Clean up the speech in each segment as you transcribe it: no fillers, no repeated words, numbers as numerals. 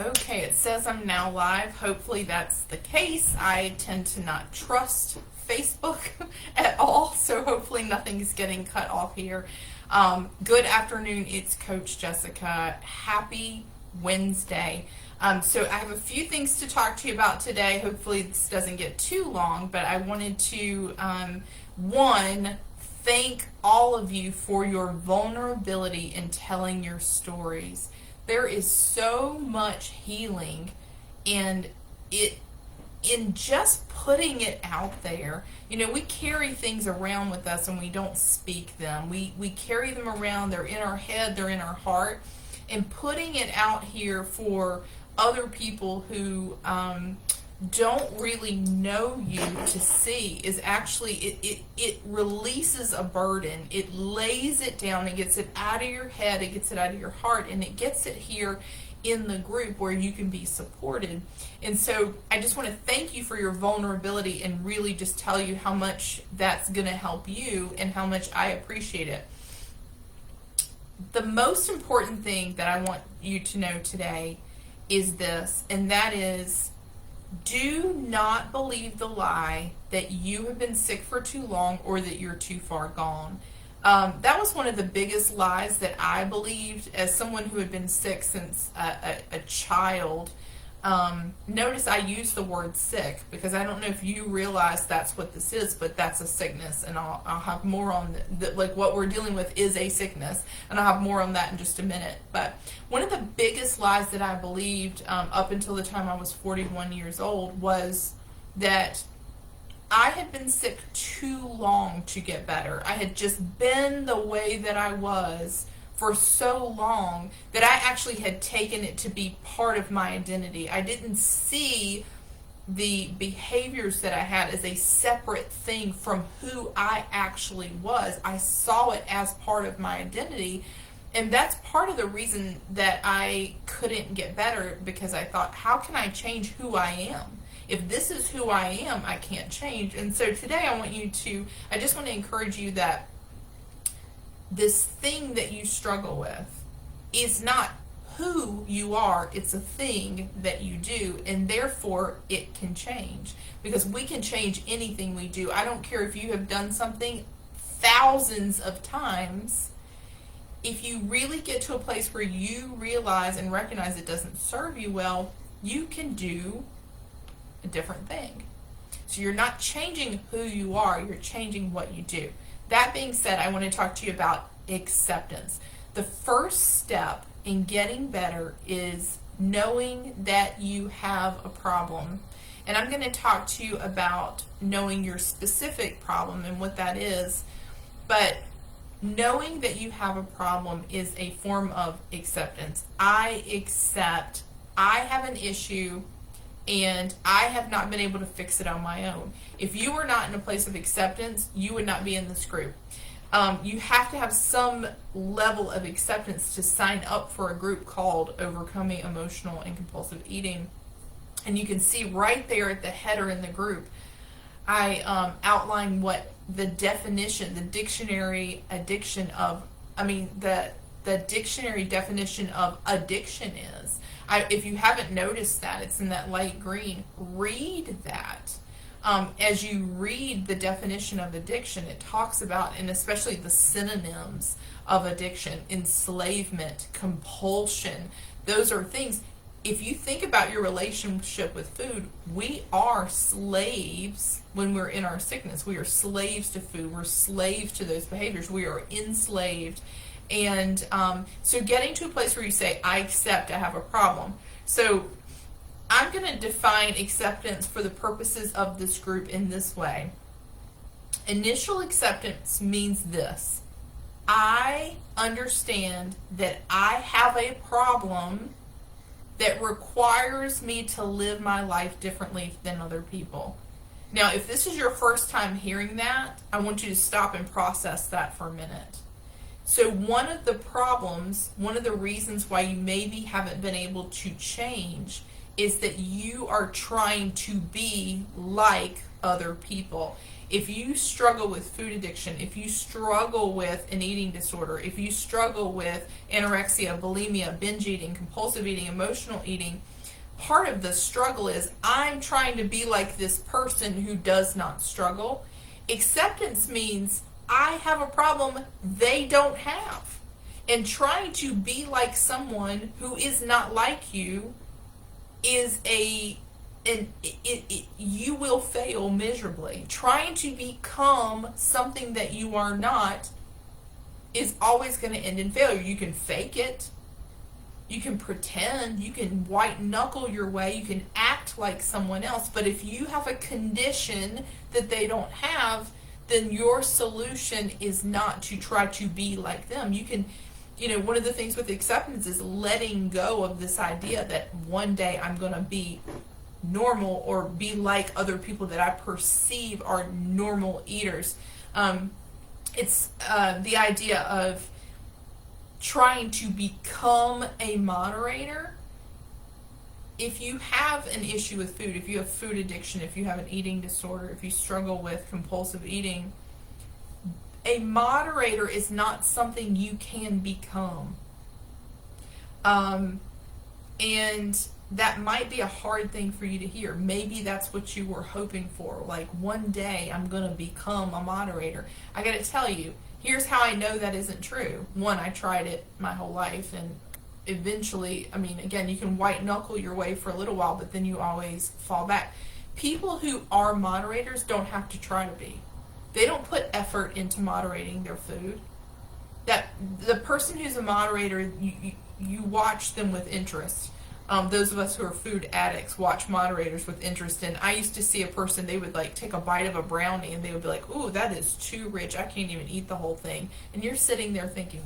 Okay, it says I'm now live. Hopefully that's the case. I tend to not trust Facebook at all, so hopefully nothing's getting cut off here. Good afternoon, it's Coach Jessica. Happy Wednesday. So I have a few things to talk to you about today. Hopefully this doesn't get too long, but I wanted to, one, thank all of you for your vulnerability in telling your stories. There is so much healing and in just putting it out there. You know, we carry things around with us and we don't speak them. We carry them around, they're in our head, they're in our heart. And putting it out here for other people who don't really know you to see is actually, it releases a burden. It lays it down, it gets it out of your head, it gets it out of your heart, and it gets it here in the group where you can be supported. And so I just want to thank you for your vulnerability and really just tell you how much that's going to help you and how much I appreciate it. The most important thing that I want you to know today is this, and that is, do not believe the lie that you have been sick for too long or that you're too far gone. That was one of the biggest lies that I believed as someone who had been sick since a child. Notice I use the word sick because I don't know if you realize that's what this is, but that's a sickness, and I'll have more on like what we're dealing with is a sickness, and I'll have more on that in just a minute. But one of the biggest lies that I believed up until the time I was 41 years old was that I had been sick too long to get better. I had just been the way that I was for so long that I actually had taken it to be part of my identity. I didn't see the behaviors that I had as a separate thing from who I actually was. I saw it as part of my identity. And that's part of the reason that I couldn't get better, because I thought, how can I change who I am? If this is who I am, I can't change. And so today I just want to encourage you that this thing that you struggle with is not who you are, it's a thing that you do, and therefore it can change, because we can change anything we do. I don't care if you have done something thousands of times. If you really get to a place where you realize and recognize it doesn't serve you well, you can do a different thing. So you're not changing who you are, you're changing what you do. That being said, I want to talk to you about acceptance. The first step in getting better is knowing that you have a problem. And I'm going to talk to you about knowing your specific problem and what that is. But knowing that you have a problem is a form of acceptance. I accept I have an issue and I have not been able to fix it on my own. If you were not in a place of acceptance, you would not be in this group. You have to have some level of acceptance to sign up for a group called Overcoming Emotional and Compulsive Eating. And you can see right there at the header in the group, I outline what the definition, the dictionary definition of addiction is. If you haven't noticed that, it's in that light green. Read that. As you read the definition of addiction, it talks about, and especially the synonyms of addiction, enslavement, compulsion. Those are things. If you think about your relationship with food, we are slaves when we're in our sickness. We are slaves to food. We're slaves to those behaviors. We are enslaved. And so getting to a place where you say, I accept I have a problem. So I'm going to define acceptance for the purposes of this group in this way. Initial acceptance means this: I understand that I have a problem that requires me to live my life differently than other people. Now, if this is your first time hearing that, I want you to stop and process that for a minute. So one of the problems, one of the reasons why you maybe haven't been able to change is that you are trying to be like other people. If you struggle with food addiction, if you struggle with an eating disorder, if you struggle with anorexia, bulimia, binge eating, compulsive eating, emotional eating, part of the struggle is I'm trying to be like this person who does not struggle. Acceptance means I have a problem they don't have. And trying to be like someone who is not like you is you will fail miserably. Trying to become something that you are not is always going to end in failure. You can fake it. You can pretend. You can white knuckle your way. You can act like someone else. But if you have a condition that they don't have, then your solution is not to try to be like them. You can, one of the things with acceptance is letting go of this idea that one day I'm going to be normal or be like other people that I perceive are normal eaters. It's the idea of trying to become a moderator. If you have an issue with food, if you have food addiction, if you have an eating disorder, if you struggle with compulsive eating, a moderator is not something you can become. And that might be a hard thing for you to hear. Maybe that's what you were hoping for. Like, one day I'm going to become a moderator. I got to tell you, here's how I know that isn't true. One, I tried it my whole life, and eventually, again, you can white knuckle your way for a little while, but then you always fall back. People who are moderators don't have to try to be. They don't put effort into moderating their food. That the person who's a moderator, you watch them with interest. Those of us who are food addicts watch moderators with interest. And I used to see a person, they would take a bite of a brownie and they would be like, "Ooh, that is too rich. I can't even eat the whole thing." And you're sitting there thinking,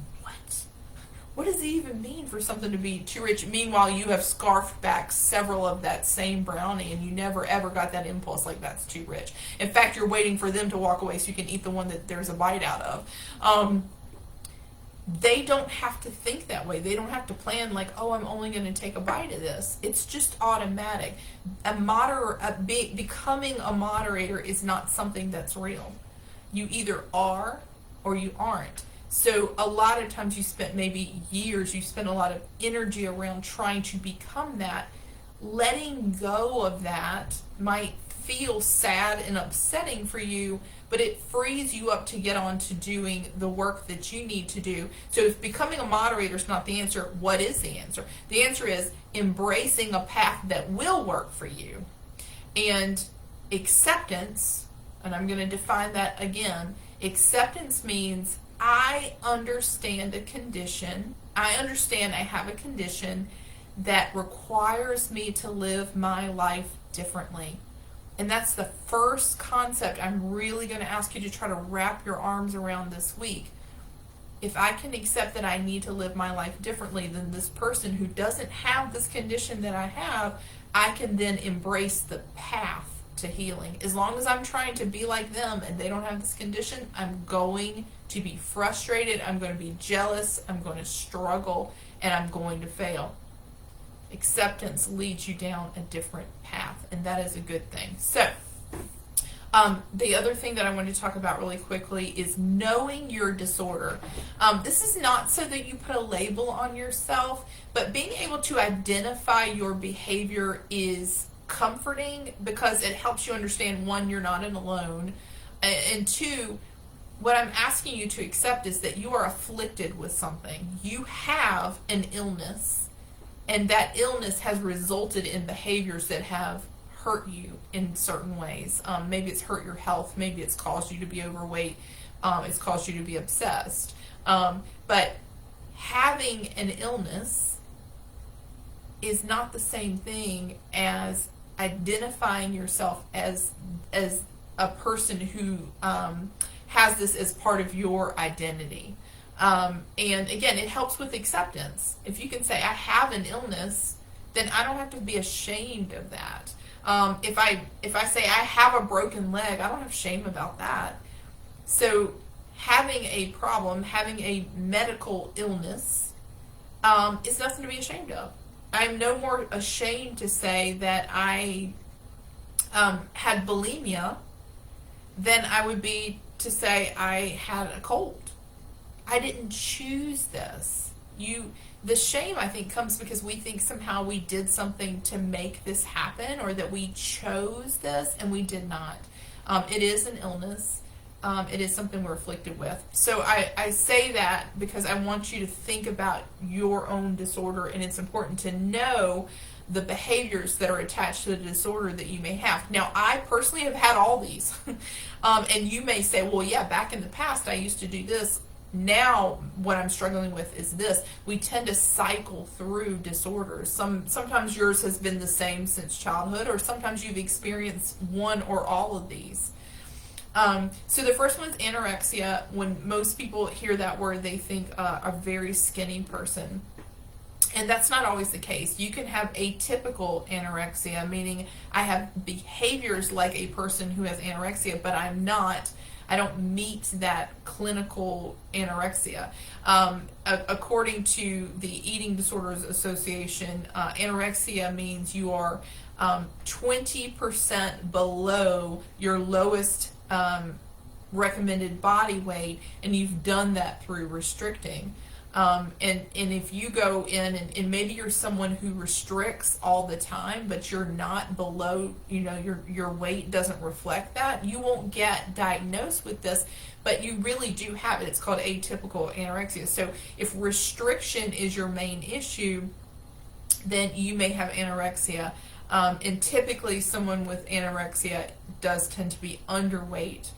what does it even mean for something to be too rich? Meanwhile, you have scarfed back several of that same brownie and you never ever got that impulse like that's too rich. In fact, you're waiting for them to walk away so you can eat the one that there's a bite out of. They don't have to think that way. They don't have to plan I'm only going to take a bite of this. It's just automatic. Becoming a moderator is not something that's real. You either are or you aren't. So a lot of times you spent maybe years, you spent a lot of energy around trying to become that. Letting go of that might feel sad and upsetting for you, but it frees you up to get on to doing the work that you need to do. So if becoming a moderator is not the answer, what is the answer? The answer is embracing a path that will work for you. And acceptance, and I'm going to define that again, acceptance means I understand a condition. I understand I have a condition that requires me to live my life differently. And that's the first concept I'm really going to ask you to try to wrap your arms around this week. If I can accept that I need to live my life differently than this person who doesn't have this condition that I have, I can then embrace the path to healing. As long as I'm trying to be like them and they don't have this condition, I'm going to be frustrated, I'm going to be jealous, I'm going to struggle, and I'm going to fail. Acceptance leads you down a different path, and that is a good thing. So, the other thing that I want to talk about really quickly is knowing your disorder. This is not so that you put a label on yourself, but being able to identify your behavior is comforting because it helps you understand, one, you're not alone, and two, what I'm asking you to accept is that you are afflicted with something. You have an illness, and that illness has resulted in behaviors that have hurt you in certain ways. Maybe it's hurt your health. Maybe it's caused you to be overweight. It's caused you to be obsessed. But having an illness is not the same thing as identifying yourself as a person who has this as part of your identity. And again, it helps with acceptance. If you can say, I have an illness, then I don't have to be ashamed of that. If I say I have a broken leg, I don't have shame about that. So having a problem, having a medical illness, is nothing to be ashamed of. I'm no more ashamed to say that I had bulimia than I would be to say I had a cold. I didn't choose this. The shame, I think, comes because we think somehow we did something to make this happen, or that we chose this, and we did not. It is an illness. It is something we're afflicted with. So I say that because I want you to think about your own disorder, and it's important to know the behaviors that are attached to the disorder that you may have. Now, I personally have had all these. And you may say, well, yeah, back in the past I used to do this. Now what I'm struggling with is this. We tend to cycle through disorders. Sometimes yours has been the same since childhood, or sometimes you've experienced one or all of these. So the first one is anorexia. When most people hear that word, they think a very skinny person. And that's not always the case. You can have atypical anorexia, meaning I have behaviors like a person who has anorexia, but I don't meet that clinical anorexia. According to the Eating Disorders Association, anorexia means you are 20% below your lowest recommended body weight, and you've done that through restricting. And if you go in and maybe you're someone who restricts all the time, but you're not below, your weight doesn't reflect that, you won't get diagnosed with this, but you really do have it. It's called atypical anorexia. So if restriction is your main issue, then you may have anorexia. And typically someone with anorexia does tend to be underweight.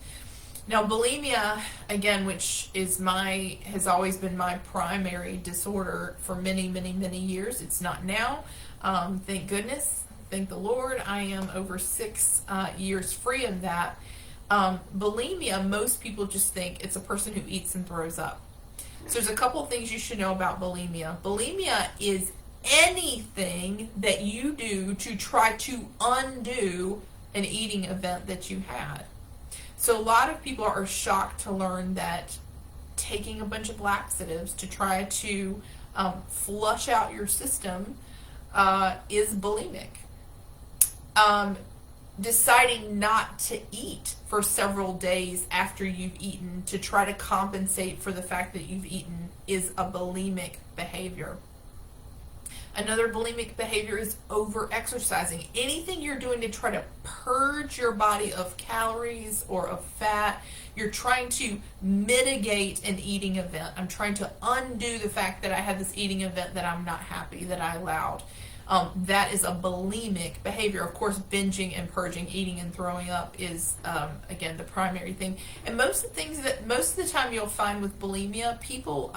Now, bulimia, again, which has always been my primary disorder for many, many, many years. It's not now. Thank goodness. Thank the Lord. I am over 6 years free of that. Bulimia, most people just think it's a person who eats and throws up. So there's a couple of things you should know about bulimia. Bulimia is anything that you do to try to undo an eating event that you had. So a lot of people are shocked to learn that taking a bunch of laxatives to try to flush out your system is bulimic. Deciding not to eat for several days after you've eaten to try to compensate for the fact that you've eaten is a bulimic behavior. Another bulimic behavior is over-exercising. Anything you're doing to try to purge your body of calories or of fat, you're trying to mitigate an eating event. I'm trying to undo the fact that I had this eating event that I'm not happy that I allowed. That is a bulimic behavior. Of course, binging and purging, eating and throwing up is, again, the primary thing. And most of the time you'll find with bulimia, people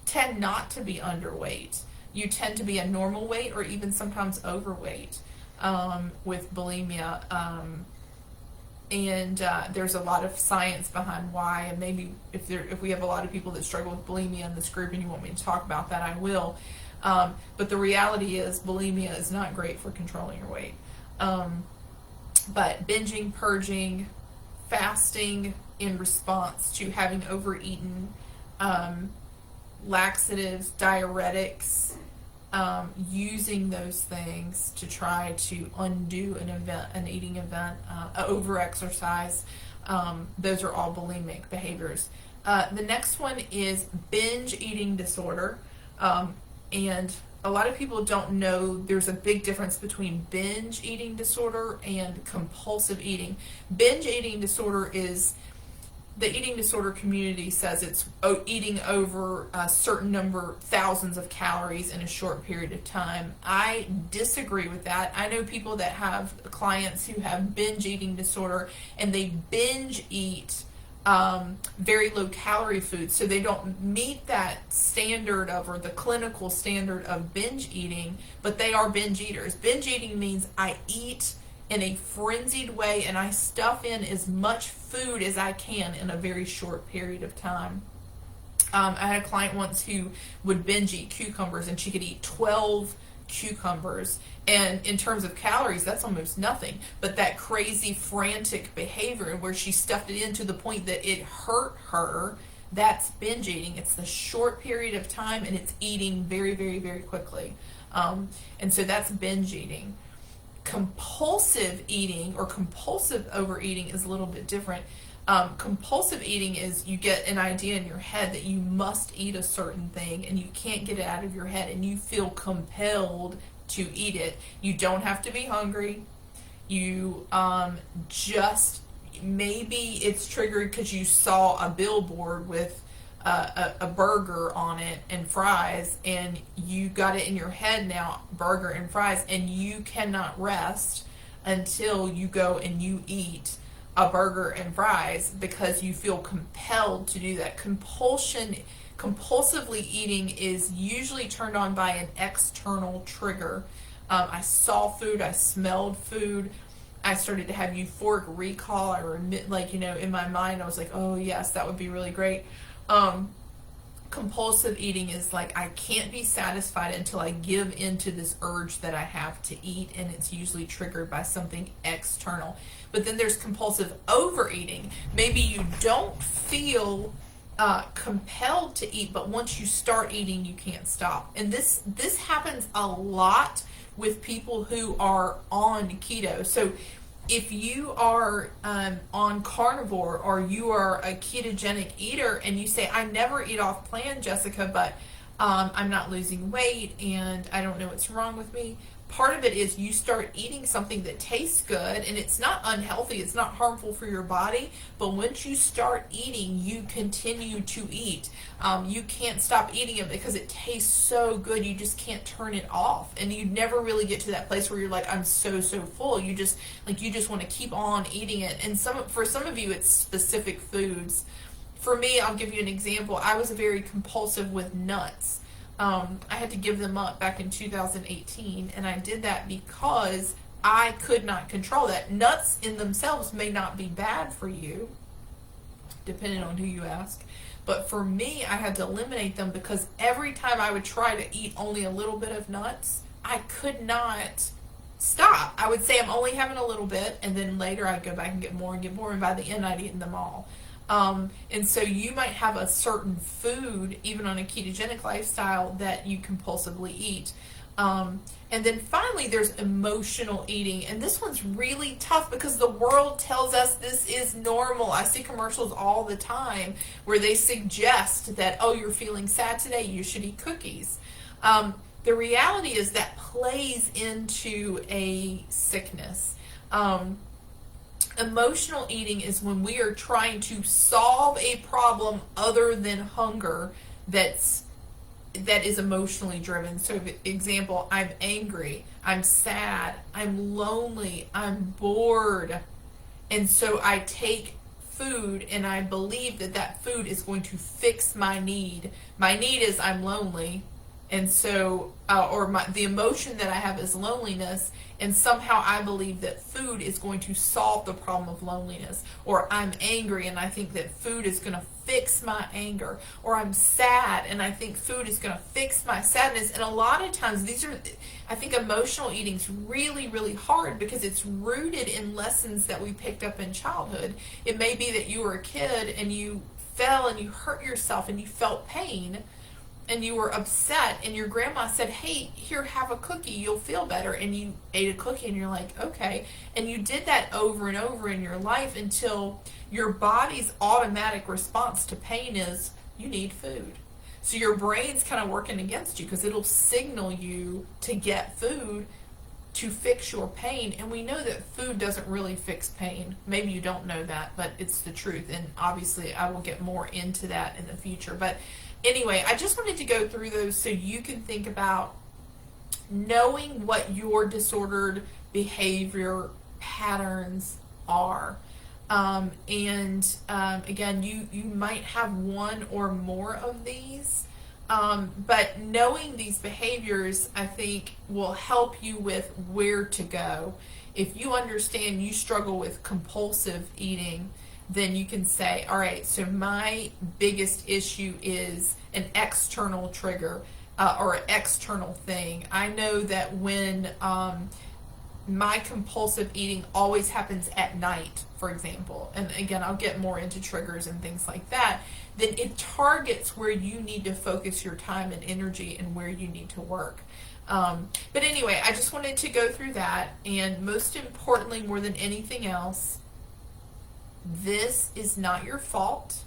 tend not to be underweight. You tend to be a normal weight or even sometimes overweight with bulimia. And there's a lot of science behind why, and maybe if we have a lot of people that struggle with bulimia in this group and you want me to talk about that, I will. But the reality is bulimia is not great for controlling your weight. But binging, purging, fasting in response to having overeaten, laxatives, diuretics, using those things to try to undo an eating event, over-exercise, those are all bulimic behaviors. The next one is binge eating disorder. And a lot of people don't know there's a big difference between binge eating disorder and compulsive eating. Binge eating disorder is, the eating disorder community says it's eating over a certain number, thousands of calories in a short period of time. I disagree with that. I know people that have clients who have binge eating disorder and they binge eat very low calorie food, so they don't meet that standard or the clinical standard of binge eating, but they are binge eaters. Binge eating means I eat in a frenzied way and I stuff in as much food as I can in a very short period of time. I had a client once who would binge eat cucumbers, and she could eat 12 cucumbers, and in terms of calories that's almost nothing, but that crazy frantic behavior where she stuffed it in to the point that it hurt her That's binge eating. It's the short period of time and it's eating very, very, very quickly. And so that's binge eating. Compulsive eating or compulsive overeating is a little bit different. Compulsive eating is you get an idea in your head that you must eat a certain thing and you can't get it out of your head and you feel compelled to eat it. You don't have to be hungry. You just, maybe it's triggered because you saw a billboard with a burger on it and fries, and you got it in your head now, burger and fries, and you cannot rest until you go and you eat a burger and fries because you feel compelled to do that. Compulsively eating is usually turned on by an external trigger. I saw food, I smelled food, I started to have euphoric recall. I remit, like, in my mind, I was like, oh yes, that would be really great. Compulsive eating is like, I can't be satisfied until I give into this urge that I have to eat, and it's usually triggered by something external. But then there's compulsive overeating. Maybe you don't feel compelled to eat, but once you start eating, you can't stop. And this happens a lot with people who are on keto. So if you are on carnivore or you are a ketogenic eater and you say, I never eat off plan, Jessica, but I'm not losing weight and I don't know what's wrong with me. Part of it is you start eating something that tastes good, and it's not unhealthy, it's not harmful for your body, but once you start eating, you continue to eat. You can't stop eating it because it tastes so good, you just can't turn it off. And you never really get to that place where you're like, I'm so full. You just want to keep on eating it. And for some of you, it's specific foods. For me, I'll give you an example. I was very compulsive with nuts. I had to give them up back in 2018, and I did that because I could not control that. Nuts in themselves may not be bad for you, depending on who you ask, but for me, I had to eliminate them because every time I would try to eat only a little bit of nuts, I could not stop. I would say I'm only having a little bit, and then later I'd go back and get more, and by the end I'd eaten them all. And so you might have a certain food, even on a ketogenic lifestyle, that you compulsively eat. And then finally, there's emotional eating. And this one's really tough because the world tells us this is normal. I see commercials all the time where they suggest that, oh, you're feeling sad today, you should eat cookies. The reality is that plays into a sickness. Emotional eating is when we are trying to solve a problem other than hunger that is emotionally driven. So, for example, I'm angry, I'm sad, I'm lonely, I'm bored, and so I take food and I believe that food is going to fix my need. My need is I'm lonely, and so the emotion that I have is loneliness, and somehow I believe that food is going to solve the problem of loneliness. Or I'm angry and I think that food is going to fix my anger. Or I'm sad and I think food is going to fix my sadness. And a lot of times I think emotional eating is really, really hard because it's rooted in lessons that we picked up in childhood. It may be that you were a kid and you fell and you hurt yourself and you felt pain, and you were upset, and your grandma said, hey, here, have a cookie, you'll feel better, and you ate a cookie and you're like, okay, and you did that over and over in your life until your body's automatic response to pain is you need food. So your brain's kind of working against you because it'll signal you to get food to fix your pain. And we know that food doesn't really fix pain. Maybe you don't know that, but it's the truth. And obviously I will get more into that in the future. But anyway, I just wanted to go through those so you can think about knowing what your disordered behavior patterns are. Again, you might have one or more of these. But knowing these behaviors, I think, will help you with where to go. If you understand you struggle with compulsive eating, then you can say, all right, so my biggest issue is an external trigger or an external thing. I know that when my compulsive eating always happens at night, for example, and again, I'll get more into triggers and things like that, then it targets where you need to focus your time and energy and where you need to work. But anyway, I just wanted to go through that, and most importantly, more than anything else, this is not your fault.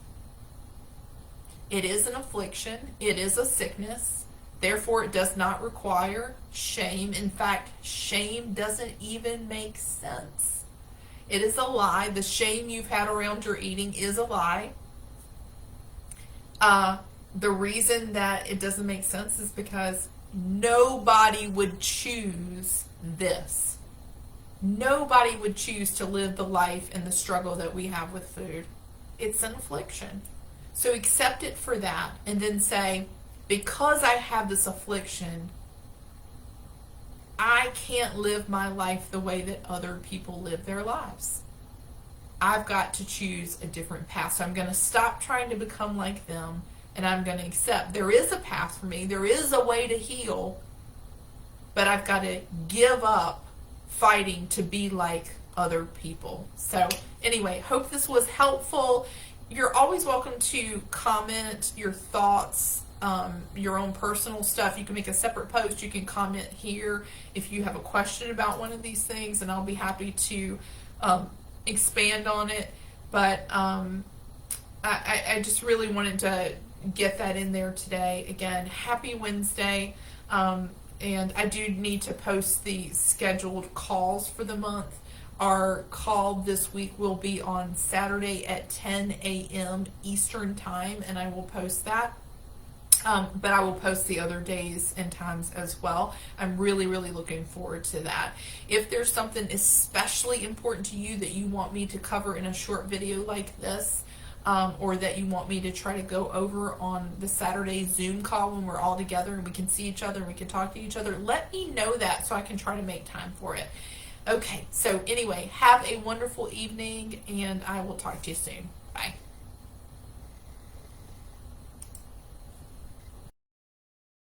It is an affliction. It is a sickness. Therefore, it does not require shame. In fact, shame doesn't even make sense. It is a lie. The shame you've had around your eating is a lie. The reason that it doesn't make sense is because nobody would choose this. Nobody would choose to live the life and the struggle that we have with food. It's an affliction. So accept it for that, and then say, because I have this affliction, I can't live my life the way that other people live their lives. I've got to choose a different path. So I'm going to stop trying to become like them, and I'm going to accept there is a path for me. There is a way to heal, but I've got to give up fighting to be like other people. So anyway, hope this was helpful. You're always welcome to comment your thoughts, your own personal stuff. You can make a separate post. You can comment here if you have a question about one of these things, and I'll be happy to expand on it. But I just really wanted to get that in there today. Again, happy Wednesday. And I do need to post the scheduled calls for the month. Our call this week will be on Saturday at 10 a.m. Eastern Time, and I will post that. But I will post the other days and times as well. I'm really, really looking forward to that. If there's something especially important to you that you want me to cover in a short video like this, or that you want me to try to go over on the Saturday Zoom call when we're all together and we can see each other and we can talk to each other, let me know that so I can try to make time for it. Okay, so anyway, have a wonderful evening, and I will talk to you soon.